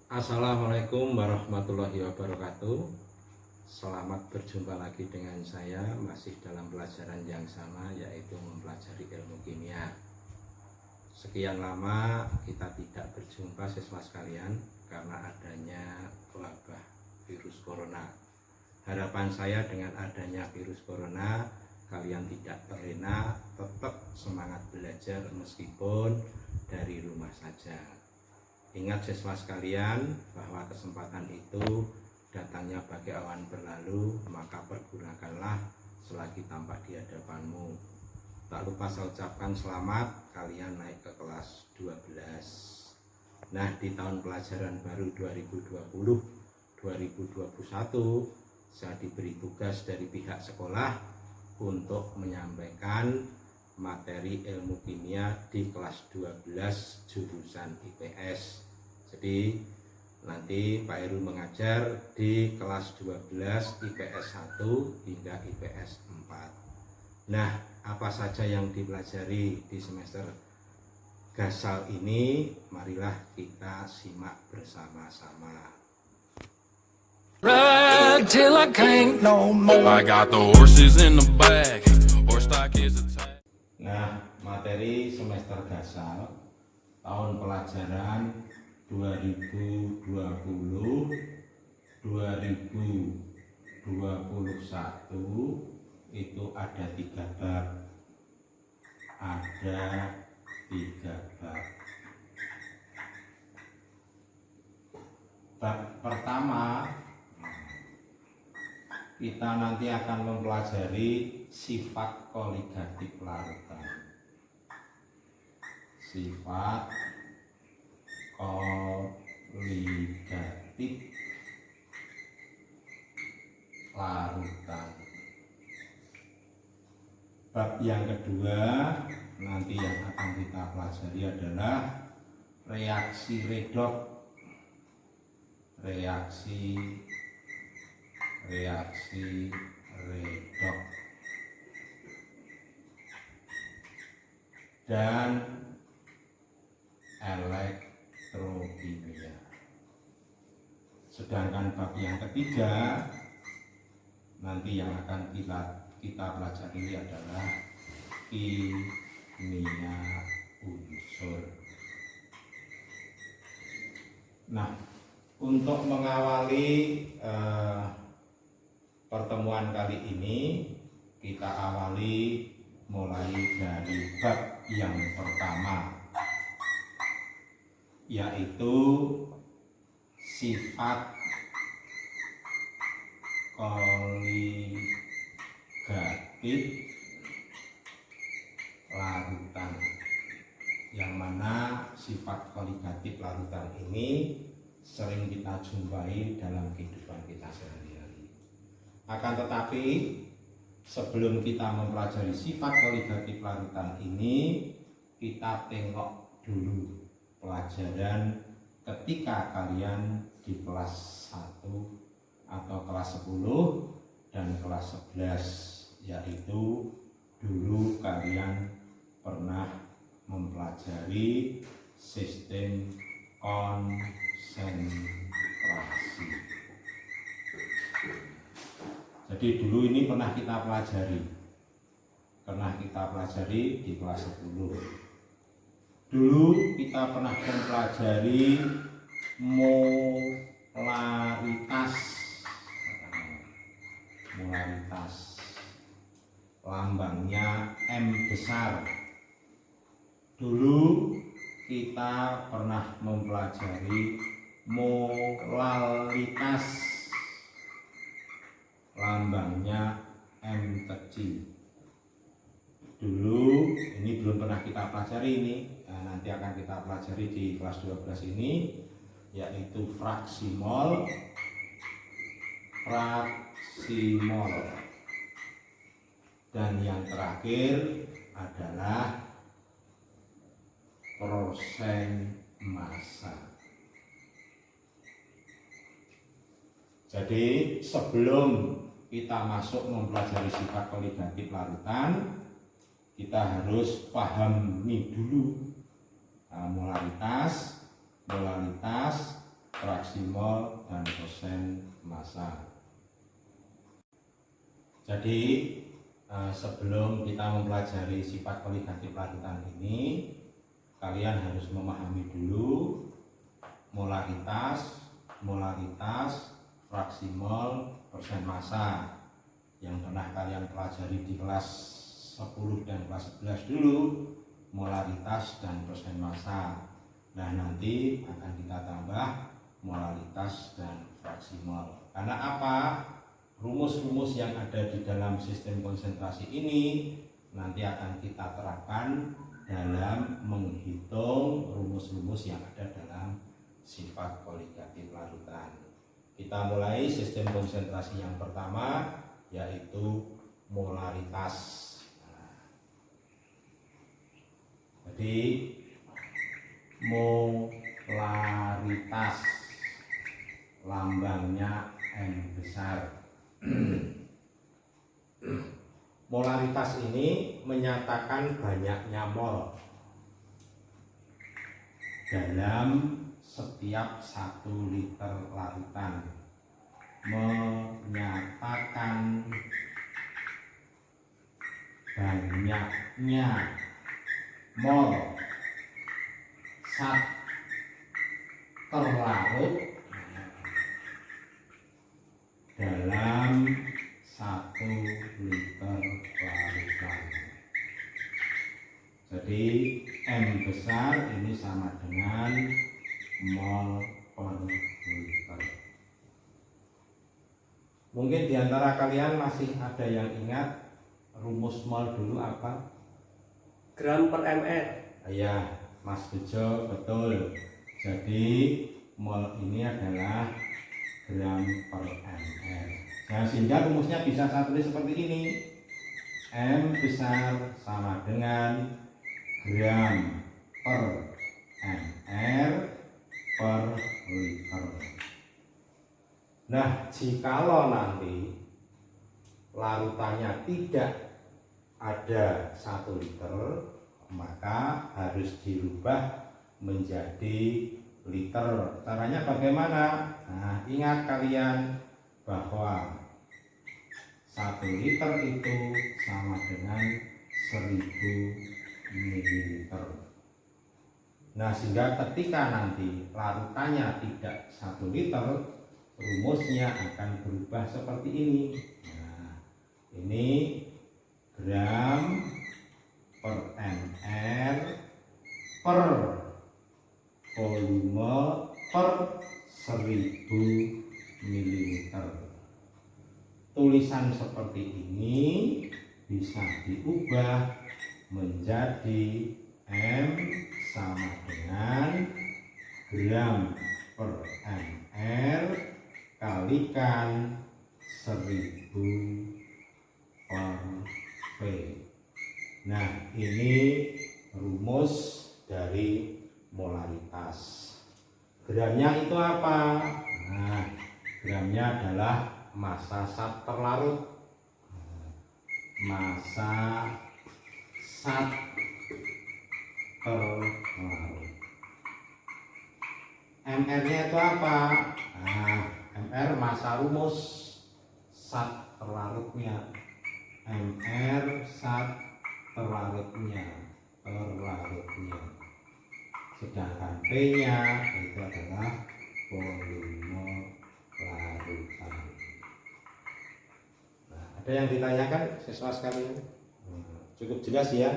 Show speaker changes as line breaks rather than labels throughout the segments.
Assalamualaikum warahmatullahi wabarakatuh. Selamat berjumpa lagi dengan saya, masih dalam pelajaran yang sama, yaitu mempelajari ilmu kimia. Sekian lama kita tidak berjumpa siswa sekalian karena adanya wabah virus corona. Harapan saya dengan adanya virus corona, kalian tidak terlena, tetap semangat belajar meskipun dari rumah saja. Ingat siswa sekalian bahwa kesempatan itu datangnya bagai awan berlalu, maka pergunakanlah selagi tampak di hadapanmu. Tak lupa saya ucapkan selamat, kalian naik ke kelas 12. Nah, di tahun pelajaran baru 2020-2021 saya diberi tugas dari pihak sekolah untuk menyampaikan materi ilmu kimia di kelas 12 jurusan IPS. Jadi nanti Pak Heru mengajar di kelas 12 IPS 1 hingga IPS 4. Nah, apa saja yang dipelajari di semester Gasal ini, marilah kita simak bersama-sama.
Ride till I can't no more. I got the horses in the back. Horse stock is attached.
Nah, materi semester Gasal tahun pelajaran 2020-2021 itu ada 3 bab. Ada 3 bab. Bab pertama, kita nanti akan mempelajari sifat koligatif larutan. Sifat koligatif larutan. Bab yang kedua nanti yang akan kita pelajari adalah reaksi redoks. Reaksi redoks dan elektrokimia. Sedangkan bab yang ketiga nanti yang akan kita pelajari adalah kimia unsur. Nah, untuk mengawali pertemuan kali ini, kita awali mulai dari bab yang pertama, yaitu sifat koligatif larutan, yang mana sifat koligatif larutan ini sering kita jumpai dalam kehidupan kita sehari-hari. Akan tetapi sebelum kita mempelajari sifat koligatif larutan ini, kita tengok dulu pelajaran ketika kalian di kelas 1 atau kelas 10 dan kelas 11, yaitu dulu kalian pernah mempelajari sistem konsentrasi. Jadi dulu ini pernah kita pelajari di kelas 10. Dulu kita pernah mempelajari molaritas, lambangnya M besar. Dulu kita pernah mempelajari molalitas, lambangnya M kecil. Dulu ini belum pernah kita pelajari ini, nanti akan kita pelajari di kelas 12 ini, yaitu fraksi mol. Dan yang terakhir adalah persen massa. Jadi sebelum kita masuk mempelajari sifat koligatif larutan, kita harus pahami dulu molaritas, fraksi mol, dan persen massa. Jadi sebelum kita mempelajari sifat koligatif larutan ini, kalian harus memahami dulu molaritas, fraksi mol, persen massa yang pernah kalian pelajari di kelas 10 dan kelas 11 dulu, molaritas dan persen massa. Nah, nanti akan kita tambah molaritas dan fraksi mol. Karena apa? Rumus-rumus yang ada di dalam sistem konsentrasi ini nanti akan kita terapkan dalam menghitung rumus-rumus yang ada dalam sifat koligatif larutan. Kita mulai sistem konsentrasi yang pertama, yaitu molaritas. Jadi molaritas lambangnya M besar. Molaritas ini menyatakan banyaknya mol dalam setiap 1 liter larutan. Menyatakan banyaknya mol zat terlarut dalam 1 liter larutan. Jadi M besar ini sama dengan mol per liter. Mungkin diantara kalian masih ada yang ingat rumus mol dulu apa?
Gram per ml.
Ya, Mas Bejo, betul. Jadi mol ini adalah gram per ml. Nah, sehingga rumusnya bisa saya tulis seperti ini. M besar sama dengan gram per ml per liter. Nah, jikalau nanti larutannya tidak ada 1 liter, maka harus dirubah menjadi liter. Caranya bagaimana? Nah, ingat kalian bahwa 1 liter itu sama dengan 1000 ml. Nah, sehingga ketika nanti larutannya tidak 1 liter, rumusnya akan berubah seperti ini. Nah, ini gram per ml per volume per 1000 ml. Tulisan seperti ini bisa diubah menjadi M sama dengan gram per ml kalikan 1000 per V. Nah, ini rumus dari molaritas. Gramnya itu apa? Nah, gramnya adalah massa zat terlarut. Massa zat terlarut. MR-nya itu apa? Nah, MR massa rumus zat terlarutnya. MR zat terlarutnya. Sedangkan P-nya itu adalah volume larutan. Nah, ada yang ditanyakan siswa sekalian? Cukup jelas ya,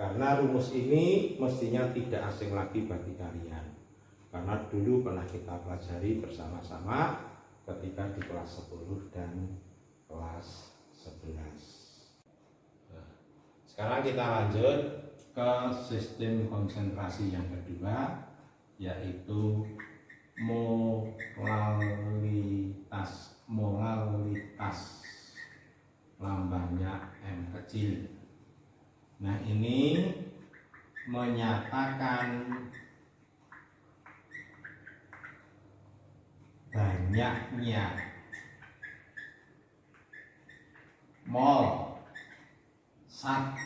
karena rumus ini mestinya tidak asing lagi bagi kalian, karena dulu pernah kita pelajari bersama-sama ketika di kelas 10 dan kelas 11. Sekarang kita lanjut ke sistem konsentrasi yang kedua, yaitu molalitas. Lambangnya M kecil. Nah, ini menyatakan banyaknya mol zat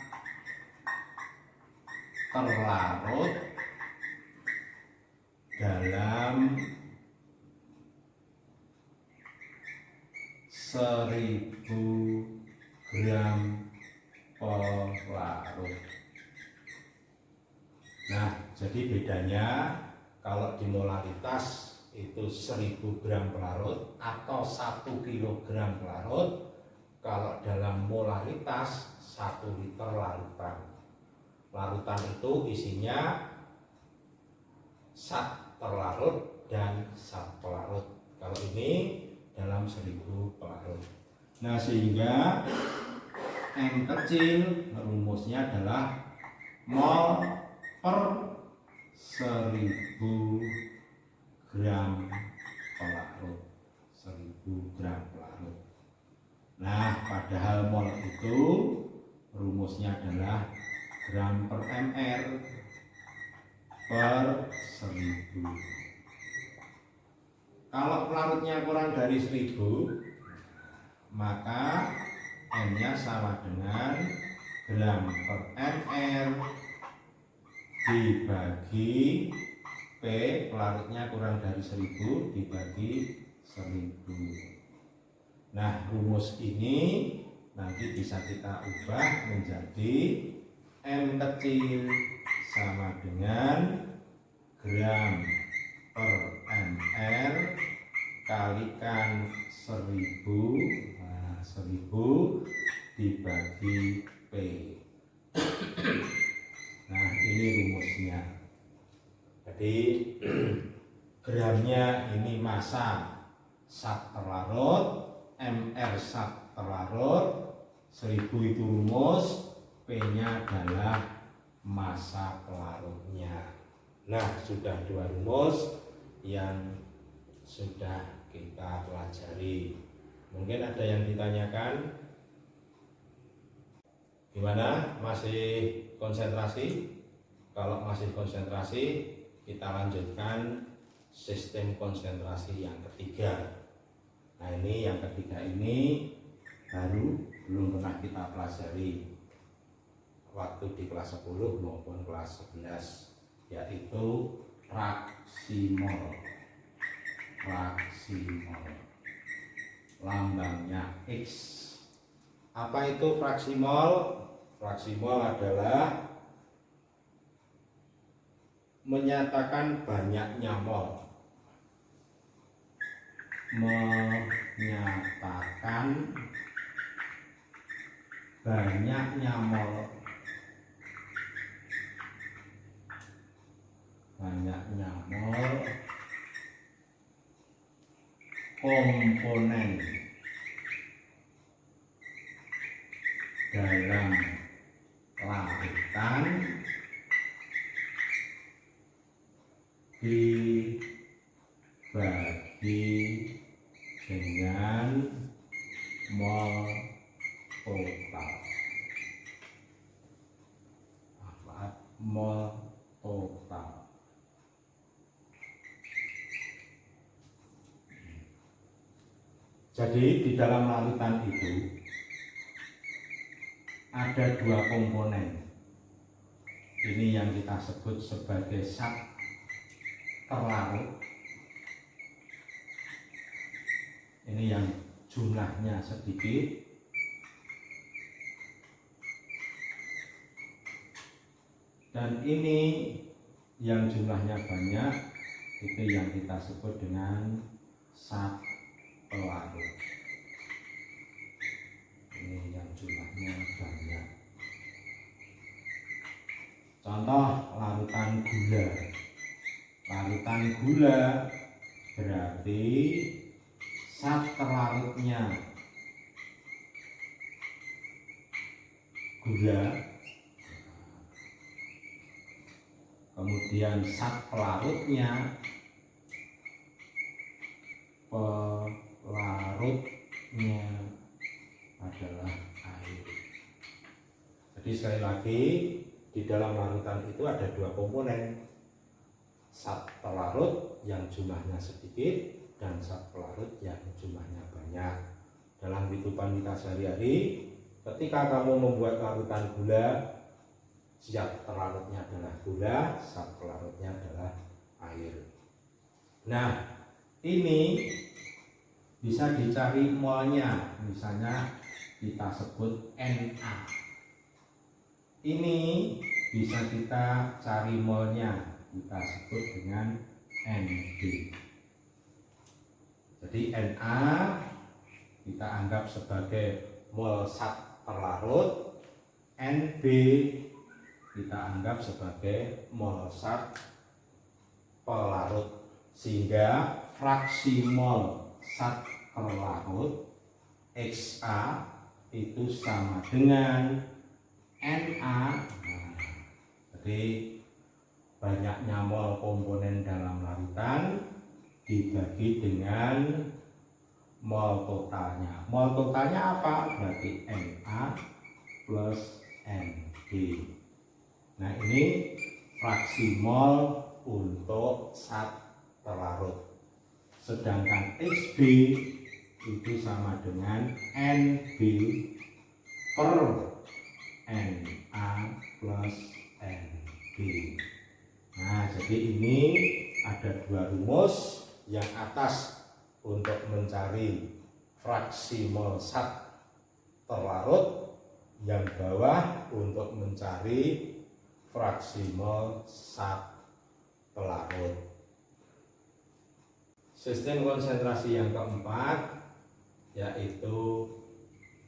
terlarut dalam 1000 gram pelarut. Nah, jadi bedanya kalau di molaritas itu 1000 gram pelarut atau 1 kilogram pelarut. Kalau dalam molaritas 1 liter larutan. Larutan itu isinya zat terlarut dan zat pelarut. Kalau ini dalam 1000 pelarut. Nah, sehingga M kecil rumusnya adalah mol per 1000 gram pelarut. 1000 gram pelarut. Nah, padahal mol itu rumusnya adalah gram per mr per 1000. Kalau pelarutnya kurang dari 1000, maka M-nya sama dengan gram per mr dibagi P, pelarutnya kurang dari 1000 dibagi 1000. Nah, rumus ini nanti bisa kita ubah menjadi M kecil sama dengan gram per mr kalikan 1000. Nah, 1000 dibagi P. Nah, ini rumusnya. Jadi gramnya ini massa zat terlarut, mr zat terlarut, 1000 itu rumus, P-nya adalah massa pelarutnya. Nah, sudah 2 rumus yang sudah kita pelajari. Mungkin ada yang ditanyakan? Gimana? Masih konsentrasi? Kalau masih konsentrasi, kita lanjutkan sistem konsentrasi yang ketiga. Nah, ini yang ketiga ini baru belum pernah kita pelajari waktu di kelas 10 maupun kelas 11, yaitu fraksi mol. Fraksi mol, lambangnya X. Apa itu fraksi mol? Fraksi mol adalah menyatakan banyaknya mol. Menyatakan banyaknya mol. Banyaknya mol komponen dalam larutan dibagi dengan mol total. Mol total. Jadi di dalam larutan itu ada 2 komponen. Ini yang kita sebut sebagai zat terlarut. Ini yang jumlahnya sedikit. Dan ini yang jumlahnya banyak, itu yang kita sebut dengan zat pelarut. Ini yang jumlahnya banyak. Contoh larutan gula. Larutan gula berarti zat terlarutnya gula, kemudian zat pelarutnya adalah air. Jadi sekali lagi, di dalam larutan itu ada 2 komponen, zat terlarut yang jumlahnya sedikit dan zat pelarut yang jumlahnya banyak. Dalam kehidupan kita sehari-hari, ketika kamu membuat larutan gula, zat terlarutnya adalah gula, zat pelarutnya adalah air. Nah, ini bisa dicari molnya, misalnya kita sebut Na. Ini bisa kita cari molnya, kita sebut dengan Nb. Jadi Na kita anggap sebagai mol zat terlarut, Nb kita anggap sebagai mol zat pelarut, sehingga fraksi mol zat terlarut Xa itu sama dengan Na. Jadi banyaknya mol komponen dalam larutan dibagi dengan mol totalnya. Mol totalnya apa? Berarti Na plus Nb. Nah, ini fraksi mol untuk zat terlarut. Sedangkan Xb itu sama dengan Nb per Na plus Nb. Nah, jadi ini ada dua rumus, yang atas untuk mencari fraksi mol zat terlarut, yang bawah untuk mencari fraksi mol zat pelarut. Sistem konsentrasi yang keempat yaitu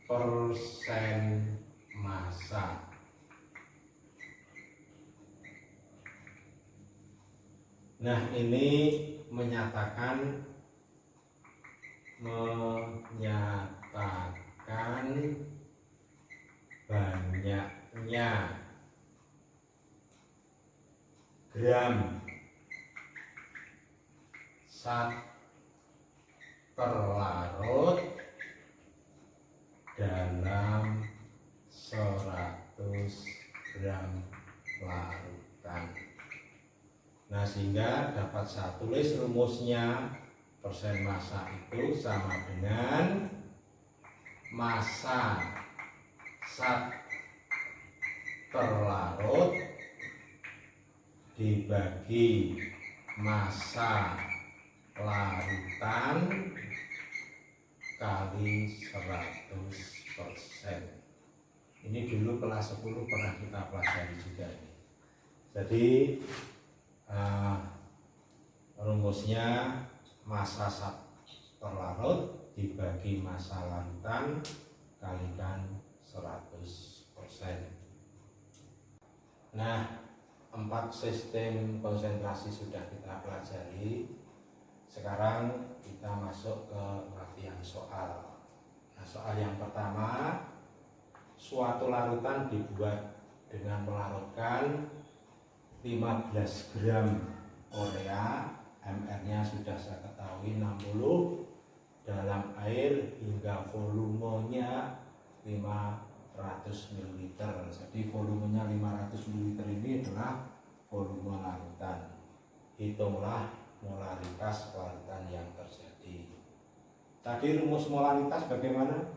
persen massa. Nah, ini menyatakan banyaknya gram zat terlarut dalam 100 gram larutan. Nah, sehingga dapat saya tulis rumusnya, persen massa itu sama dengan massa zat terlarut dibagi massa larutan kali 100%. Ini dulu kelas 10 pernah kita pelajari juga ini. Jadi rumusnya massa zat terlarut dibagi massa larutan kalikan 100%. Nah, 4 sistem konsentrasi sudah kita pelajari. Sekarang kita masuk ke latihan soal. Nah, soal yang pertama, suatu larutan dibuat dengan melarutkan 15 gram urea, MR-nya sudah saya ketahui 60, dalam air hingga volumenya 500 ml. Jadi volumenya 500 ml ini adalah volume larutan. Hitunglah molaritas larutan yang terjadi. Tadi rumus molaritas bagaimana?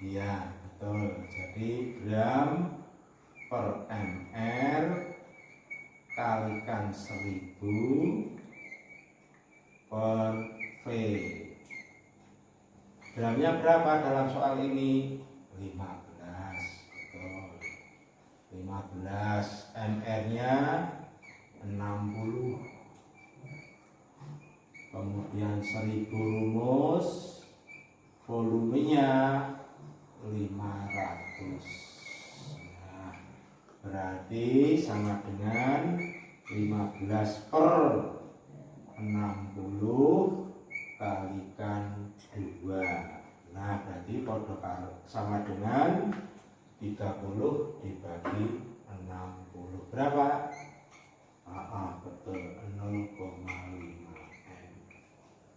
Iya, betul. Jadi gram per mr kalikan 1000 per V. Gramnya berapa dalam soal ini? 15. Betul. 15. mr-nya 60. Kemudian 1000 rumus, volumenya 500. Nah, berarti sama dengan 15 per 60 kalikan 2. Nah, berarti sama dengan 30 dibagi 60. Berapa? Betul, 0,5 N.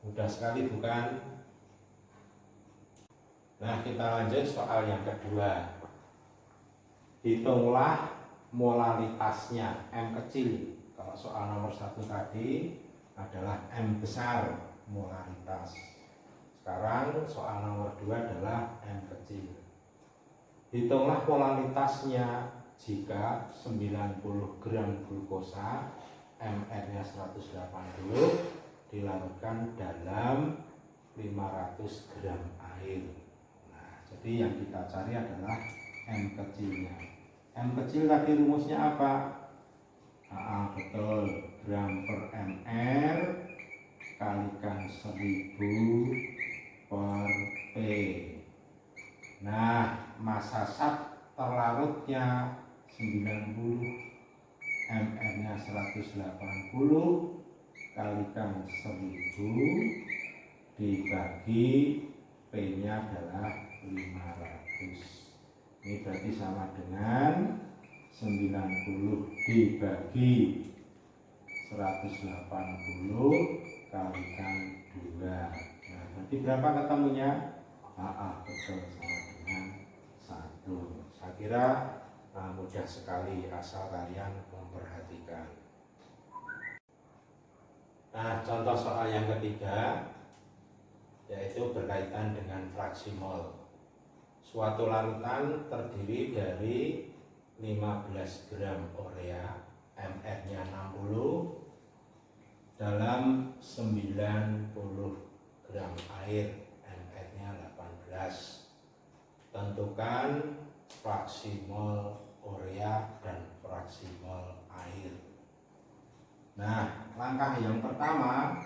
Mudah sekali bukan? Nah, kita lanjut soal yang kedua. Hitunglah molaritasnya, M kecil. Kalau soal nomor 1 tadi adalah M besar, molaritas. Sekarang soal nomor 2 adalah M kecil. Hitunglah molaritasnya jika 90 gram glukosa, MR-nya 180, dilarutkan dalam 500 gram air. Nah, jadi yang kita cari adalah M kecilnya. M kecil tadi rumusnya apa? Betul, gram per ml kalikan 1000 per P. Nah, massa sat terlarutnya 90, ml nya 180, kalikan 1000 dibagi P nya adalah 500. Ini berarti sama dengan 90 dibagi 180 kalikan 2. Nah, berarti berapa ketemunya? Betul, sama dengan 1. Saya kira mudah sekali asal kalian memperhatikan. Nah, contoh soal yang ketiga yaitu berkaitan dengan fraksi mol. Suatu larutan terdiri dari 15 gram urea, mR-nya 60, dalam 90 gram air, mR-nya 18. Tentukan fraksi mol urea dan fraksi mol air. Nah, langkah yang pertama,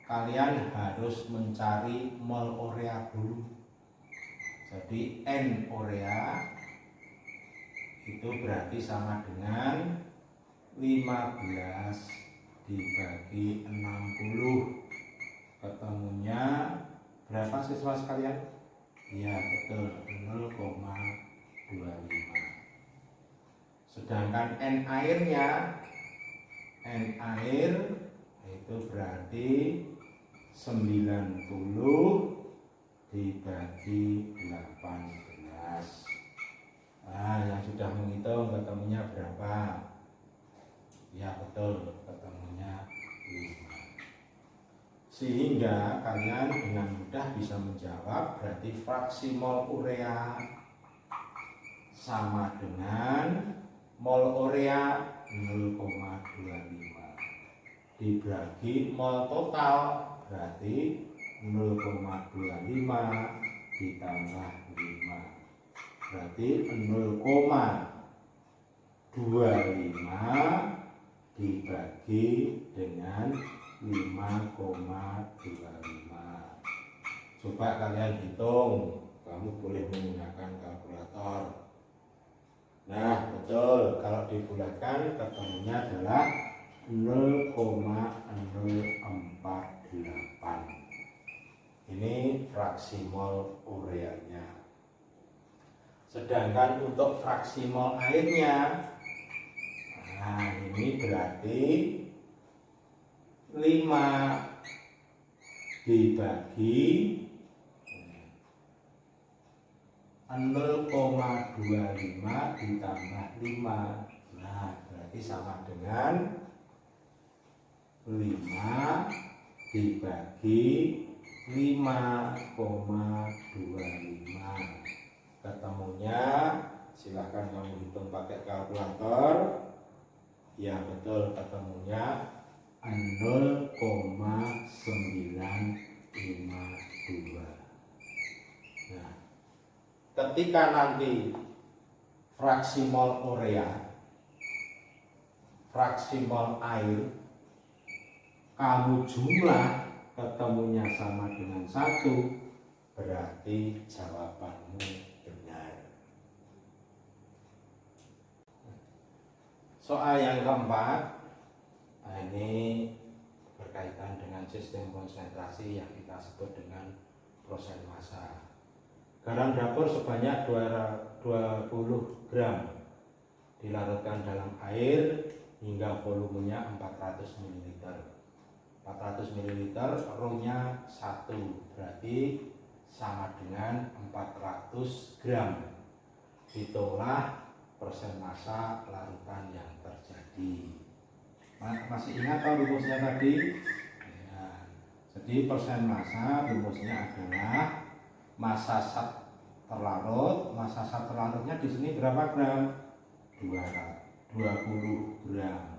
kalian harus mencari mol urea dulu. Jadi N urea itu berarti sama dengan 15 dibagi 60. Ketemunya berapa siswa sekalian? Iya, betul, 0,25. Sedangkan N airnya, N air itu berarti 90 dibagi 18. Nah, yang sudah menghitung ketemunya berapa? Ya betul, ketemunya 5. Sehingga kalian dengan mudah bisa menjawab, berarti fraksi mol urea sama dengan mol urea 0,25 dibagi mol total, berarti 0,25 ditambah 5 berarti 0,25 dibagi dengan 5,25. Coba kalian hitung, kamu boleh menggunakan kalkulator. Nah, betul, kalau dibulatkan ketemunya adalah 0,048. Ini fraksi mol ureanya. Sedangkan untuk fraksi mol airnya, nah ini berarti 5 dibagi 0,25 ditambah 5. Nah, berarti sama dengan 5 dibagi 5,25. Ketemunya silahkan kamu hitung pakai kalkulator. Ya betul, ketemunya 0,952. Nah, ketika nanti fraksi mol urea, fraksi mol air kamu jumlah ketemunya sama dengan 1, berarti jawabanmu benar. Soal yang keempat, ini berkaitan dengan sistem konsentrasi yang kita sebut dengan proses massa. Garam dapur sebanyak 20 gram dilarutkan dalam air hingga volumenya 400 ml. 400 ml row-nya 1, berarti sama dengan 400 gram. Hitunglah persen massa larutan yang terjadi. Masih ingat kan rumusnya tadi? Ya. Jadi persen massa rumusnya adalah massa sat terlarut. Massa sat terlarutnya di sini berapa gram? 20 gram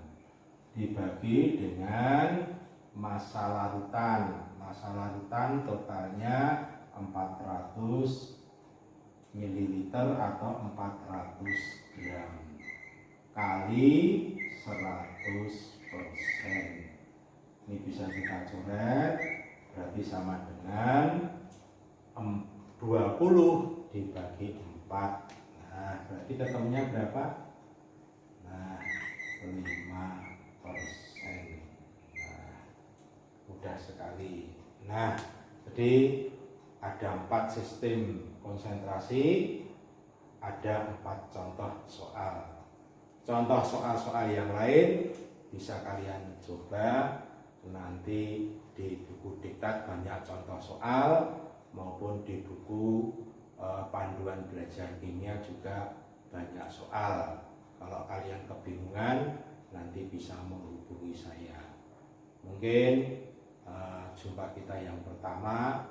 dibagi dengan massa larutan. Massa larutan totalnya 400 ml atau 400 gram kali 100%. Ini bisa kita coret, berarti sama dengan 20 dibagi 4. Nah, berarti ketemunya berapa? Nah, 5%. Nah, mudah sekali. Nah, jadi ada 4 sistem konsentrasi, ada 4 contoh soal. Contoh soal-soal yang lain bisa kalian coba nanti di buku diktat, banyak contoh soal, maupun di buku panduan belajar kimia juga banyak soal. Kalau kalian kebingungan nanti bisa menghubungi saya. Mungkin jumpa kita yang pertama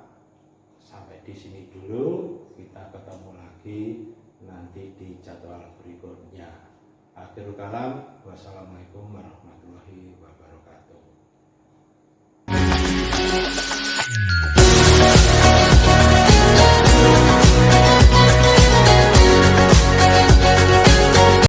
sampai di sini dulu. Kita ketemu lagi nanti di jadwal berikutnya. Akhirul kalam, wassalamualaikum warahmatullahi wabarakatuh.